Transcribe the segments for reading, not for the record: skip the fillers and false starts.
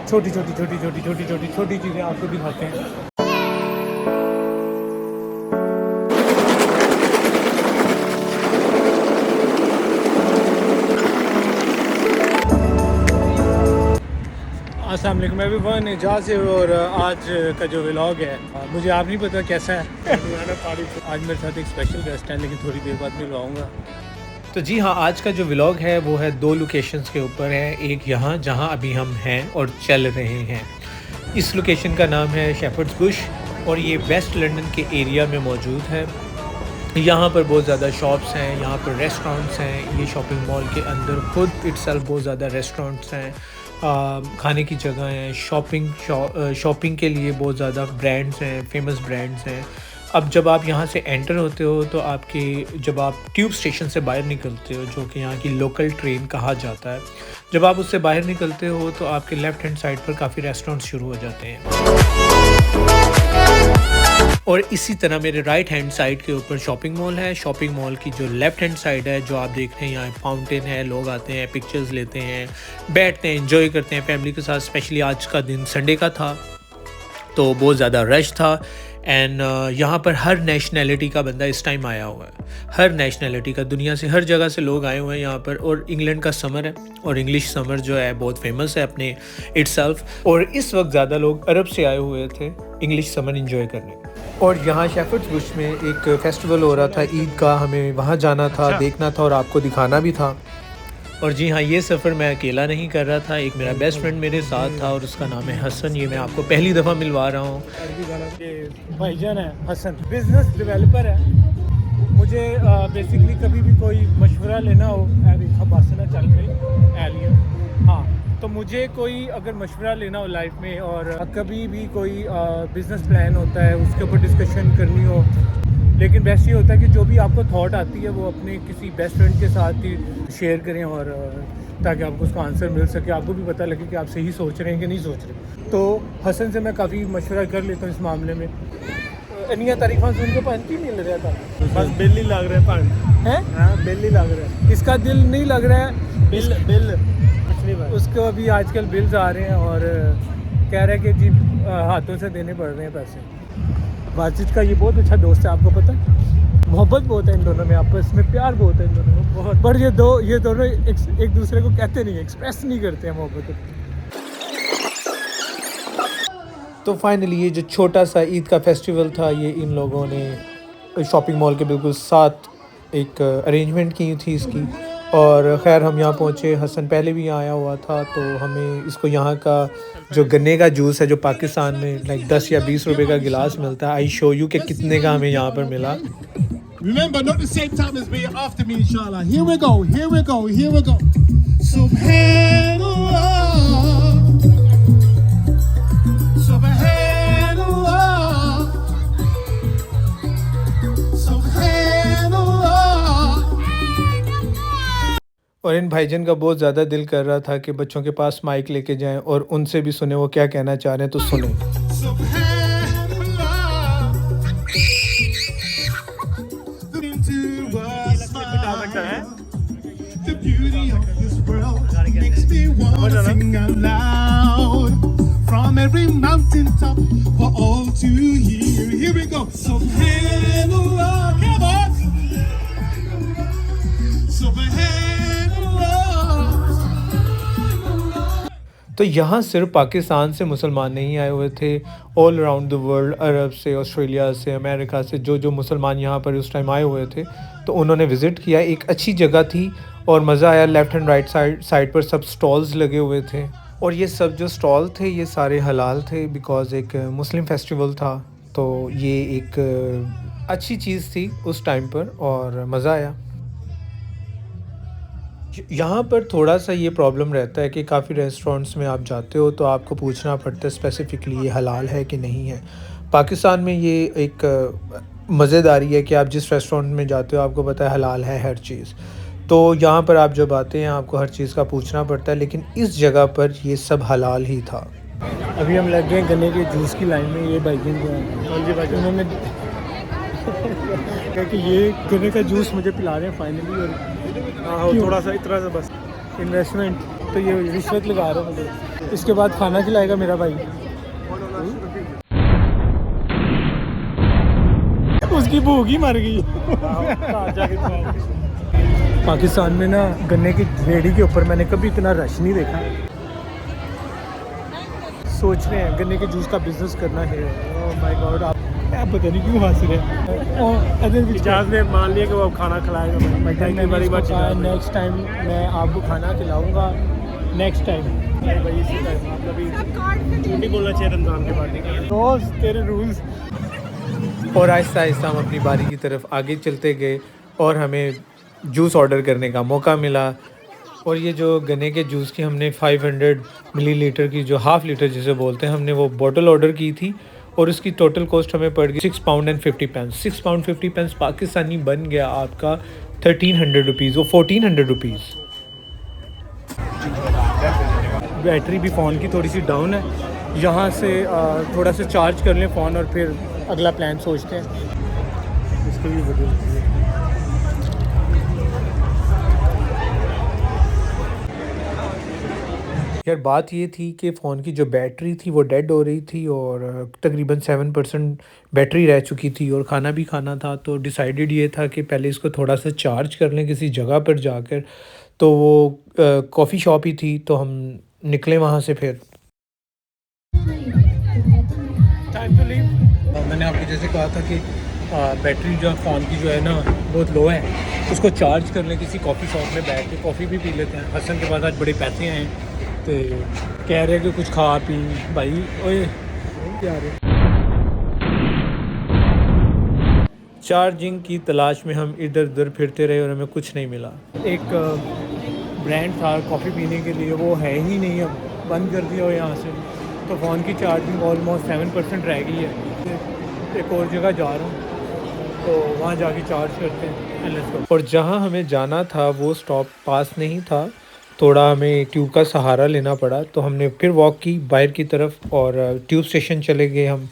छोटी छोटी छोटी छोटी छोटी छोटी छोटी चीज़ें आपको दिखाते हैं। अस्सलाम वालेकुम एवरीवन, एजाज है और आज का जो व्लॉग है मुझे आप नहीं पता कैसा है। आज मेरे साथ एक स्पेशल गेस्ट है लेकिन थोड़ी देर बाद मिलवाऊंगा। तो जी हाँ, आज का जो व्लॉग है वो है 2 लोकेशंस के ऊपर है। एक यहाँ जहाँ अभी हम हैं और चल रहे हैं, इस लोकेशन का नाम है शेफर्ड्स बुश और ये वेस्ट लंदन के एरिया में मौजूद है। यहाँ पर बहुत ज़्यादा शॉप्स हैं, यहाँ पर रेस्टोरेंट्स हैं। ये शॉपिंग मॉल के अंदर खुद इट्सल्फ बहुत ज़्यादा रेस्टोरेंट्स हैं, खाने की जगह हैं, शॉपिंग के लिए बहुत ज़्यादा ब्रांड्स हैं, फेमस ब्रांड्स हैं। अब जब आप यहाँ से एंटर होते हो तो जब आप ट्यूब स्टेशन से बाहर निकलते हो, जो कि यहाँ की लोकल ट्रेन कहा जाता है, जब आप उससे बाहर निकलते हो तो आपके लेफ़्ट हैंड साइड पर काफ़ी रेस्टोरेंट्स शुरू हो जाते हैं और इसी तरह मेरे राइट हैंड साइड के ऊपर शॉपिंग मॉल है। शॉपिंग मॉल की जो लेफ़्ट हैंड साइड है, जो आप देख रहे हैं, यहाँ फाउंटेन है, लोग आते हैं, पिक्चर्स लेते हैं, बैठते हैं, एंजॉय करते हैं फैमिली के साथ। स्पेशली आज का दिन संडे का था तो बहुत ज़्यादा रश था एंड यहाँ पर हर नेशनैलिटी का बंदा इस टाइम आया हुआ है। हर नेशनैलिटी का, दुनिया से हर जगह से लोग आए हुए हैं यहाँ पर। और इंग्लैंड का समर है और इंग्लिश समर जो है बहुत फेमस है अपने इटसेल्फ। और इस वक्त ज़्यादा लोग अरब से आए हुए थे इंग्लिश समर इंजॉय करने। और यहाँ शेफर्ड्स बुश में एक फेस्टिवल हो रहा था ईद का, हमें वहाँ जाना था, देखना था और आपको दिखाना भी था। और जी हाँ, ये सफ़र मैं अकेला नहीं कर रहा था, एक मेरा बेस्ट फ्रेंड मेरे साथ था और उसका नाम है हसन। ये मैं आपको पहली दफ़ा मिलवा रहा हूँ। भाईजान है हसन, बिजनेस डेवलपर है। मुझे बेसिकली कभी भी कोई मशवरा लेना हो, खबासना चल गई एलियन, हाँ, तो मुझे कोई अगर मशवरा लेना हो लाइफ में और कभी भी कोई बिज़नेस प्लान होता है उसके ऊपर डिस्कशन करनी हो, लेकिन बेस्ट ये होता है कि जो भी आपको थॉट आती है वो अपने किसी बेस्ट फ्रेंड के साथ ही शेयर करें और ताकि आपको उसका आंसर मिल सके, आपको भी पता लगे कि आप सही सोच रहे हैं कि नहीं सोच रहे। तो हसन से मैं काफ़ी मशवरा कर लेता हूँ इस मामले में। इनिया तारीफा सुन के पानी नहीं लग रहा था, बस बिल ही लग रहा है पानी है। हाँ, बिल ही लग रहा है, इसका दिल नहीं लग रहा है, बिल उसको अभी आजकल बिल्स आ रहे हैं और कह रहे हैं कि जी हाथों से देने पड़ रहे हैं पैसे। बातचीत का ये बहुत अच्छा दोस्त है, आपको पता है, मोहब्बत बहुत है इन दोनों में, आपस में प्यार बहुत है इन दोनों में बहुत। पर ये दोनों एक दूसरे को कहते नहीं, एक्सप्रेस नहीं करते हैं मोहब्बत। तो फाइनली ये जो छोटा सा ईद का फेस्टिवल था, ये इन लोगों ने शॉपिंग मॉल के बिल्कुल साथ एक अरेंजमेंट की थी इसकी। और ख़ैर हम यहाँ पहुँचे, हसन पहले भी यहाँ आया हुआ था, तो हमें इसको यहाँ का जो गन्ने का जूस है जो पाकिस्तान में लाइक 10 या 20 रुपए का गिलास मिलता है, आई शो यू कि कितने का हमें यहाँ पर मिला। Remember, not the same time as me, after me, inshallah. Here we go, here we go, here we go. Subhanallah. Subhanallah. Subhanallah. और इन भाईजान का बहुत ज़्यादा दिल कर रहा था कि बच्चों के पास माइक लेके जाएं और उनसे भी सुने वो क्या कहना चाह रहे हैं, तो सुने। The beauty of this world makes me want to sing out loud from every mountain top for all to hear. Here we go. Subhanallah, come on. Subhanallah. तो यहाँ सिर्फ पाकिस्तान से मुसलमान नहीं आए हुए थे, ऑल अराउंड द वर्ल्ड, अरब से, ऑस्ट्रेलिया से, अमेरिका से जो मुसलमान यहाँ पर उस टाइम आए हुए थे तो उन्होंने विज़िट किया। एक अच्छी जगह थी और मज़ा आया। लेफ़्ट एंड राइट साइड पर सब स्टॉल्स लगे हुए थे और ये सब जो स्टॉल थे ये सारे हलाल थे बिकॉज़ एक मुस्लिम फेस्टिवल था, तो ये एक अच्छी चीज़ थी उस टाइम पर और मज़ा आया। यहाँ पर थोड़ा सा ये प्रॉब्लम रहता है कि काफ़ी रेस्टोरेंट्स में आप जाते हो तो आपको पूछना पड़ता है स्पेसिफ़िकली ये हलाल है कि नहीं है। पाकिस्तान में ये एक मज़ेदारी है कि आप जिस रेस्टोरेंट में जाते हो आपको पता है हलाल है हर चीज़, तो यहाँ पर आप जब आते हैं आपको हर चीज़ का पूछना पड़ता है, लेकिन इस जगह पर ये सब हलाल ही था। अभी हम लग गए गन्ने के जूस की लाइन में। ये भाईजान जो है उन्होंने कहा कि ये गन्ने का जूस मुझे पिला रहे हैं फाइनली, और हाँ, थोड़ा सा इतना सा बस इन्वेस्टमेंट तो ये रिश्वत लगा रहा है मुझे। इसके बाद खाना खिलाएगा मेरा भाई। उसकी भूख ही मर गई। पाकिस्तान में ना गन्ने की रेहड़ी के ऊपर मैंने कभी इतना रश नहीं देखा। सोच रहे हैं गन्ने के जूस का बिजनेस करना है। ओह माय गॉड, आप पता नहीं क्यों हंस रहे हैं। इजाज़ ने मान लिया कि वो खाना खिलाएगा। नेक्स्ट टाइम मैं आपको खाना खिलाऊंगा। नेक्स्ट टाइम भाई इसी टाइम आप कभी नहीं बोलना चाहिए रमज़ान के बाद। रोज़ तेरे रूल्स। और आहिस्ता आहिस्ता हम अपनी बारी की तरफ आगे चलते गए और हमें जूस ऑर्डर करने का मौका मिला। और ये जो गन्ने के जूस की हमने 500 मिलीलीटर की जो हाफ़ लीटर जिसे बोलते हैं, हमने वो बॉटल ऑर्डर की थी और उसकी टोटल कॉस्ट हमें पड़ गई £6.50। £6.50 पाकिस्तानी बन गया आपका 1300 रुपीज़, वो 1400 रुपीज़। बैटरी भी फ़ोन की थोड़ी सी डाउन है। यहाँ से थोड़ा सा चार्ज कर लें फ़ोन और फिर अगला प्लान सोचते हैं। इसको भी बदल यार बात ये थी कि फ़ोन की जो बैटरी थी वो डेड हो रही थी और तकरीबन 7% बैटरी रह चुकी थी और खाना भी खाना था। तो डिसाइडेड ये था कि पहले इसको थोड़ा सा चार्ज कर लें किसी जगह पर जाकर। तो वो कॉफ़ी शॉप ही थी, तो हम निकले वहाँ से। फिर टाइम टू लीव। मैंने आपको जैसे कहा था कि बैटरी जो फ़ोन की जो है ना बहुत लो है, उसको चार्ज कर लें किसी कॉफ़ी शॉप में बैठ के। कॉफ़ी भी पी लेते हैं। हसन के पास आज बड़े पैसे हैं तो कह रहे कि कुछ खा पी। भाई ओए यार, चार्जिंग की तलाश में हम इधर उधर फिरते रहे और हमें कुछ नहीं मिला। एक ब्रांड था कॉफ़ी पीने के लिए, वो है ही नहीं, अब बंद कर दिया हो यहाँ से। तो फ़ोन की चार्जिंग ऑलमोस्ट 7% रह गई है। एक और जगह जा रहा हूँ तो वहाँ जाके चार्ज करते हैं। और जहाँ हमें जाना था वो स्टॉप पास नहीं था, थोड़ा हमें ट्यूब का सहारा लेना पड़ा। तो हमने फिर वॉक की बाहर की तरफ और ट्यूब स्टेशन चले गए हम।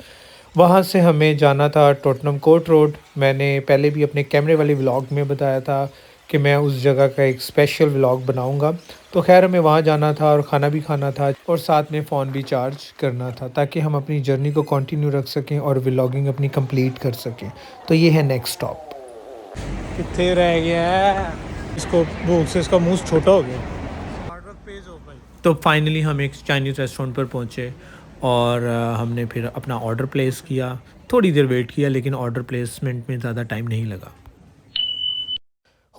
वहाँ से हमें जाना था टोटनम कोर्ट रोड। मैंने पहले भी अपने कैमरे वाले व्लॉग में बताया था कि मैं उस जगह का एक स्पेशल व्लॉग बनाऊंगा। तो खैर हमें वहाँ जाना था और ख़ाना भी खाना था और साथ में फ़ोन भी चार्ज करना था ताकि हम अपनी जर्नी को कंटिन्यू रख सकें और व्लॉगिंग अपनी कंप्लीट कर सकें। तो ये है नेक्स्ट स्टॉप। कितने रह गया है, इसको भूख से इसका मुँह छोटा हो गया। तो फाइनली हम एक चाइनीज़ रेस्टोरेंट पर पहुँचे और हमने फिर अपना ऑर्डर प्लेस किया। थोड़ी देर वेट किया लेकिन ऑर्डर प्लेसमेंट में ज़्यादा टाइम नहीं लगा।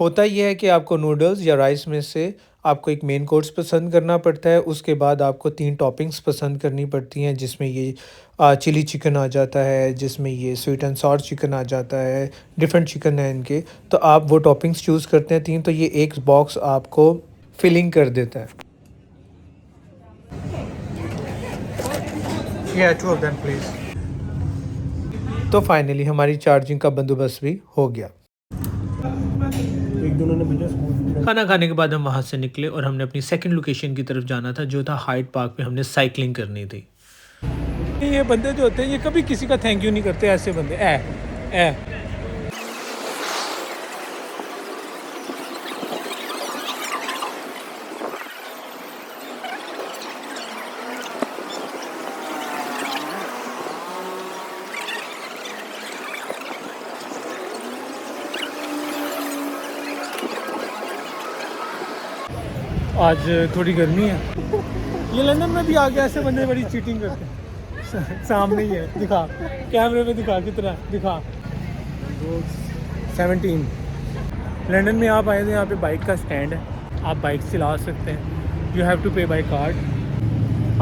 होता यह है कि आपको नूडल्स या राइस में से आपको एक मेन कोर्स पसंद करना पड़ता है। उसके बाद आपको 3 टॉपिंग्स पसंद करनी पड़ती हैं, जिसमें ये चिली चिकन आ जाता है, जिसमें ये स्वीट एंड सॉर चिकन आ जाता है। डिफरेंट चिकन है इनके, तो आप वो टॉपिंग्स चूज़ करते हैं 3। तो ये एक बॉक्स आपको फिलिंग कर देता है। Yeah, 2 of them, please. तो फाइनली हमारी चार्जिंग का बंदोबस्त भी हो गया। एक दोनों ने भेजा। खाना खाने के बाद हम वहाँ से निकले और हमने अपनी सेकंड लोकेशन की तरफ जाना था, जो था हाइड पार्क में। हमने साइकिलिंग करनी थी। ये बंदे जो होते हैं ये कभी किसी का थैंक यू नहीं करते, ऐसे बंदे ए आज थोड़ी गर्मी है। ये लंदन में भी आ गया, ऐसे बंदे बड़ी चीटिंग करते हैं। सामने ही है, दिखा कैमरे में, दिखा कितना दिखा। 17 लंदन में आप आए थे, यहाँ पे बाइक का स्टैंड है, आप बाइक चला सकते हैं। यू हैव टू पे बाय कार्ड।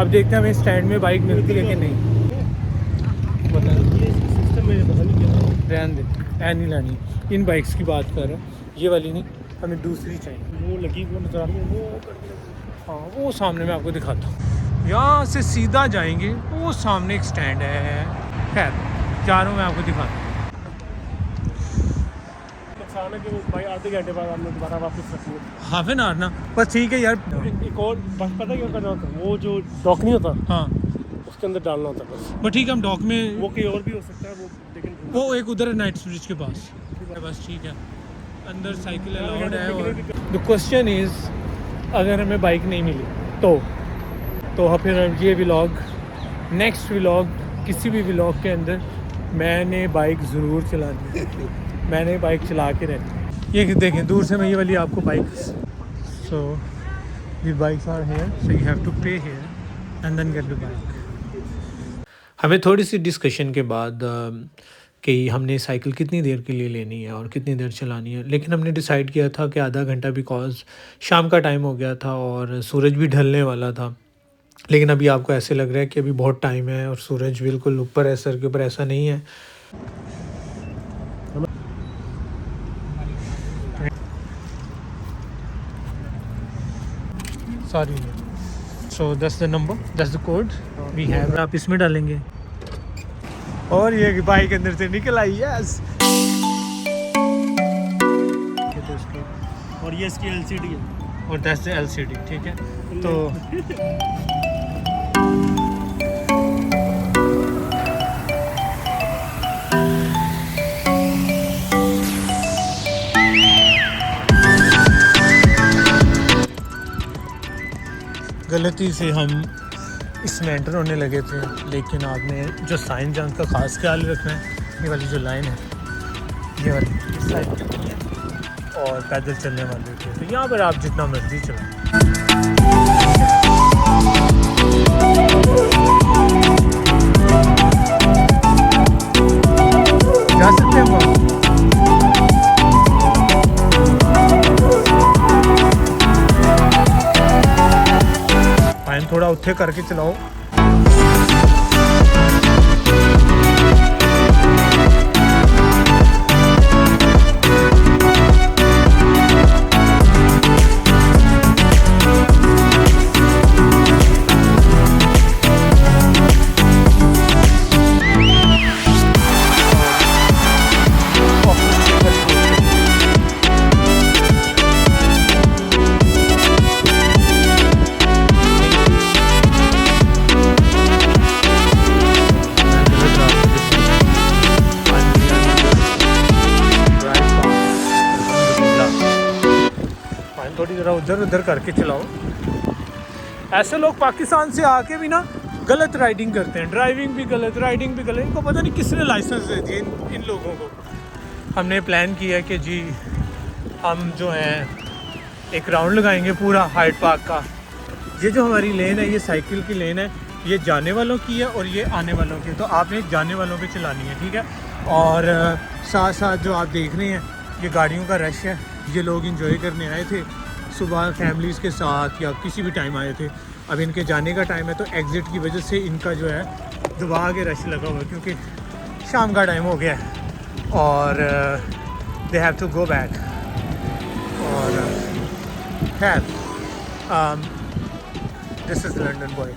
अब देखते हैं हमें स्टैंड में बाइक मिलती है कि नहीं। पता नहीं, रहने दे, नहीं लानी। इन बाइक्स की बात कर रहे हैं, ये वाली नहीं, हमें दूसरी चाहिए। वो लगी, वो नजर आ रही है, वो हाँ वो सामने मैं आपको दिखाता हूँ। यहाँ से सीधा जाएंगे, वो सामने एक स्टैंड है। खैर जा रहा हूँ, मैं आपको दिखाता हूँ। नुकसान है कि वो भाई आधे घंटे बाद आपने दोबारा वापस रखी है। हाफ एन आवर ना, बस ठीक है यार। एक और बस पता है क्या करना होता है, वो जो डॉक नहीं होता, हाँ उसके अंदर डालना होता है बस। बस ठीक है, हम डॉक में वो कहीं और भी हो सकता है वो, लेकिन वो एक उधर है नाइट ब्रिज के पास, बस ठीक है। अंदर साइकिल अलाउड है। और द क्वेश्चन इज़ अगर हमें बाइक नहीं मिली तो फिर ये व्लॉग, नेक्स्ट व्लॉग, किसी भी व्लॉग के अंदर मैंने बाइक ज़रूर चलानी है। मैंने बाइक चला के रहनी। ये देखें दूर से मैं ये वाली आपको bike, so the bikes are here, so you have to pay here and then get the bike. हमें थोड़ी सी डिस्कशन के बाद कि हमने साइकिल कितनी देर के लिए लेनी है और कितनी देर चलानी है, लेकिन हमने डिसाइड किया था कि आधा घंटा, बिकॉज़ शाम का टाइम हो गया था और सूरज भी ढलने वाला था। लेकिन अभी आपको ऐसे लग रहा है कि अभी बहुत टाइम है और सूरज बिल्कुल ऊपर है, सर के ऊपर, ऐसा नहीं है। Sorry, so that's the number, that's the code we have. आप इसमें डालेंगे और ये बाइक अंदर से निकल आई। यस, और ये इसकी LCD है और दैट्स द LCD, ठीक है। तो गलती से हम इसमें एंटर होने लगे थे, लेकिन आपने जो साइन जान का ख़ास ख्याल रखना है। ये वाली जो लाइन है, ये वाली इस साइड पे है और पैदल चलने वाले थे, तो यहाँ पर आप जितना मर्जी चलाएं। जा सकते हैं हम। थोड़ा उत्थे करके चलाओ। थोड़ी ज़रा उधर उधर करके चलाओ। ऐसे लोग पाकिस्तान से आके भी ना गलत राइडिंग करते हैं, ड्राइविंग भी गलत, राइडिंग भी गलत। इनको पता नहीं किसने लाइसेंस दे दिए इन लोगों को। हमने प्लान किया कि जी हम जो हैं एक राउंड लगाएंगे पूरा हाइड पार्क का। ये जो हमारी लेन है, ये साइकिल की लेन है, ये जाने वालों की है और ये आने वालों की है, तो आपने जाने वालों पे चलानी है, ठीक है। और साथ साथ जो आप देख रहे हैं ये गाड़ियों का रश है। ये लोग इंजॉय करने आए थे सुबह फैमिलीज़ के साथ या किसी भी टाइम आए थे। अब इनके जाने का टाइम है, तो एग्ज़िट की वजह से इनका जो है दबा के रश लगा हुआ है, क्योंकि शाम का टाइम हो गया है और they have to go back. और खैर, दिस इज़ लंदन बॉय।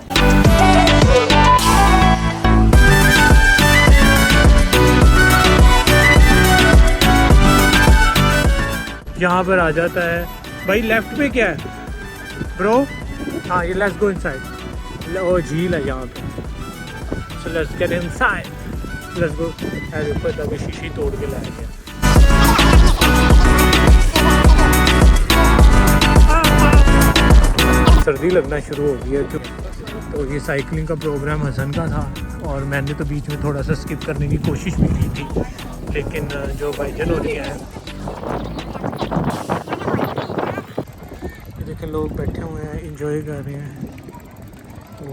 यहाँ पर आ जाता है भाई, लेफ्ट में क्या है ब्रो? हाँ, ये लेट्स गो इनसाइड। ओ झील है यहाँ पे, so let's get inside, let's go. अरे ऊपर तक शीशी तोड़ के लाया गया। सर्दी लगना शुरू हो गई है, तो ये साइकिलिंग का प्रोग्राम हसन का था और मैंने तो बीच में थोड़ा सा स्किप करने की कोशिश भी की थी, लेकिन जो भाईजान हो रही है, देखें लोग बैठे हुए हैं, एंजॉय कर रहे हैं। तो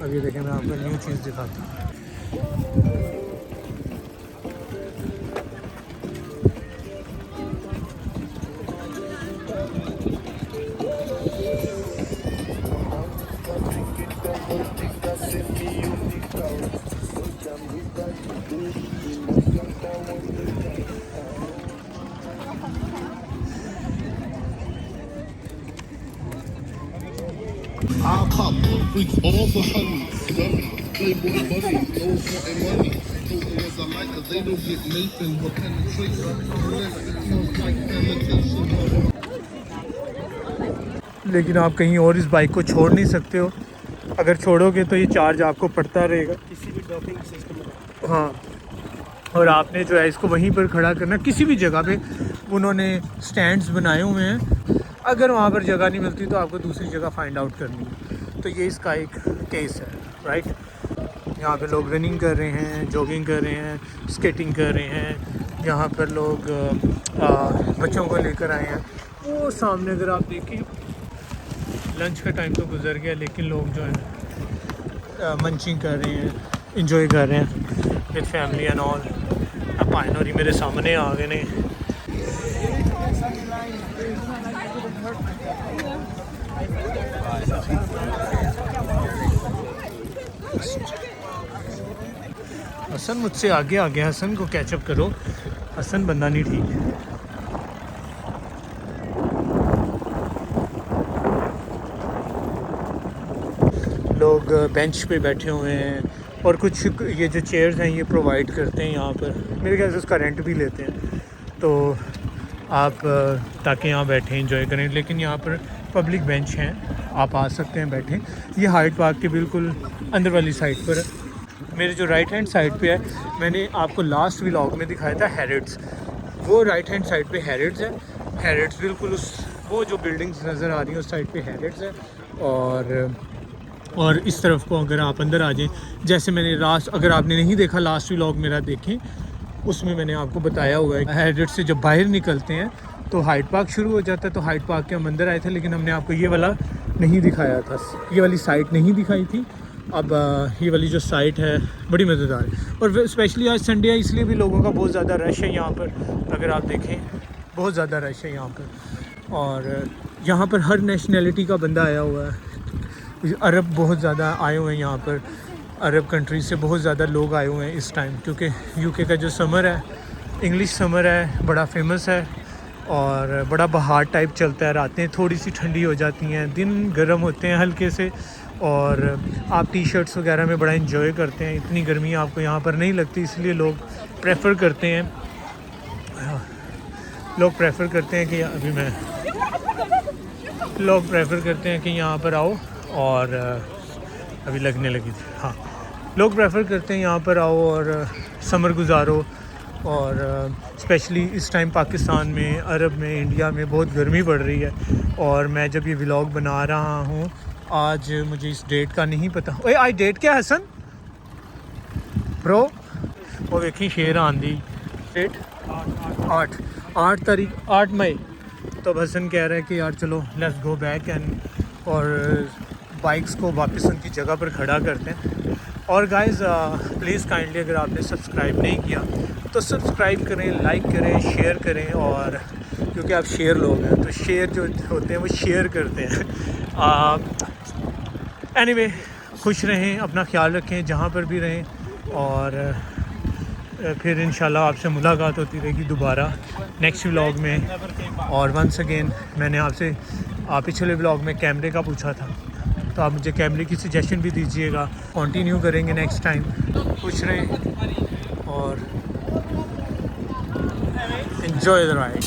अब ये देखें, मैं आपको न्यू चीज़ दिखाता हूँ। I'll pop, freak all the honey, playboy money, those wanting money. Those the ones I like, cause they don't get Nathan with penetration. Unless it feels like penetration. लेकिन आप कहीं और इस बाइक को छोड़ नहीं सकते हो। अगर छोड़ोगे तो ये चार्ज आपको पड़ता रहेगा किसी भी डॉकिंग सिस्टम में। हाँ, और आपने जो है इसको वहीं पर खड़ा करना, किसी भी जगह पे उन्होंने स्टैंड्स बनाए हुए हैं। अगर वहाँ पर जगह नहीं मिलती तो आपको दूसरी जगह फाइंड आउट करनी है। तो ये इसका एक केस है, राइट। यहाँ पे लोग रनिंग कर रहे हैं, जॉगिंग कर रहे हैं, स्केटिंग कर रहे हैं। यहाँ पर लोग बच्चों को लेकर आए हैं। वो सामने अगर आप देखें, लंच का टाइम तो गुजर गया, लेकिन लोग जो है मंचिंग कर रहे हैं, इंजॉय कर रहे हैं विद फैमिली एंड ऑल। पाइनरी मेरे सामने आ गए ने। हसन मुझसे आगे आ गया, हसन को कैचअप करो। हसन बंदा नहीं ठीक है। लोग बेंच पे बैठे हुए हैं और कुछ ये जो चेयर्स हैं ये प्रोवाइड करते हैं यहाँ पर। मेरे ख्याल से उसका रेंट भी लेते हैं, तो आप ताकि यहाँ बैठें इंजॉय करें। लेकिन यहाँ पर पब्लिक बेंच हैं, आप आ सकते हैं बैठें। ये हाइड पार्क के बिल्कुल अंदर वाली साइड पर है। मेरे जो राइट हैंड साइड पे है, मैंने आपको लास्ट व्लॉग में दिखाया था हैरिट्स, वो राइट हैंड साइड पे हैरिट्स है। हैरिट्स बिल्कुल उस वो जो बिल्डिंग्स नज़र आ रही हैं उस साइड पे हैरिट्स है। और इस तरफ को अगर आप अंदर आ जाएं, जैसे मैंने अगर आपने नहीं देखा लास्ट व्लॉग मेरा देखें, उसमें मैंने आपको बताया हुआ है हैरिट्स से जब बाहर निकलते हैं तो हाइड पार्क शुरू हो जाता है। तो हाइड पार्क के हम अंदर आए थे, लेकिन हमने आपको ये वाला नहीं दिखाया था, ये वाली साइट नहीं दिखाई थी। अब ये वाली जो साइट है बड़ी मज़ेदार है। और स्पेशली आज संडे है, इसलिए भी लोगों का बहुत ज़्यादा रश है यहाँ पर। अगर आप देखें बहुत ज़्यादा रश है यहाँ पर। और यहाँ पर हर नेशनैलिटी का बंदा आया हुआ है। अरब बहुत ज़्यादा आए हुए हैं यहाँ पर, अरब कंट्रीज से बहुत ज़्यादा लोग आए हुए हैं इस टाइम, क्योंकि यूके का जो समर है, इंग्लिश समर है, बड़ा फेमस है और बड़ा बहार टाइप चलता है। रातें थोड़ी सी ठंडी हो जाती हैं, दिन गर्म होते हैं हल्के से, और आप टी शर्ट्स वगैरह में बड़ा इंजॉय करते हैं। इतनी गर्मी आपको यहाँ पर नहीं लगती, इसलिए लोग प्रेफर करते हैं कि यहाँ पर आओ। और अभी लगने लगी थी, हाँ, लोग प्रेफर करते हैं यहाँ पर आओ और समर गुजारो। और स्पेशली इस टाइम पाकिस्तान में, अरब में, इंडिया में बहुत गर्मी पड़ रही है। और मैं जब ये व्लॉग बना रहा हूँ, आज मुझे इस डेट का नहीं पता। ओए आज डेट क्या है हसन ब्रो? वो देखी शेर आंधी, डेट 8 तारीख 8 मई। तो हसन कह रहा है कि यार चलो लेट्स गो बैक एंड और बाइक्स को वापस उनकी जगह पर खड़ा करते हैं। और गाइस प्लीज़ काइंडली अगर आपने सब्सक्राइब नहीं किया तो सब्सक्राइब करें, लाइक करें, शेयर करें। और क्योंकि आप शेयर लोग हैं तो शेयर जो होते हैं वो शेयर करते हैं। एनीवे, खुश रहें, अपना ख्याल रखें जहाँ पर भी रहें। और फिर इंशाल्लाह आपसे मुलाकात होती रहेगी दोबारा नेक्स्ट व्लॉग में। और वंस अगेन मैंने आपसे पिछले व्लॉग में कैमरे का पूछा था, तो आप मुझे कैमरे की सजेशन भी दीजिएगा। कंटिन्यू करेंगे नेक्स्ट टाइम। खुश रहें और एंजॉय द राइड।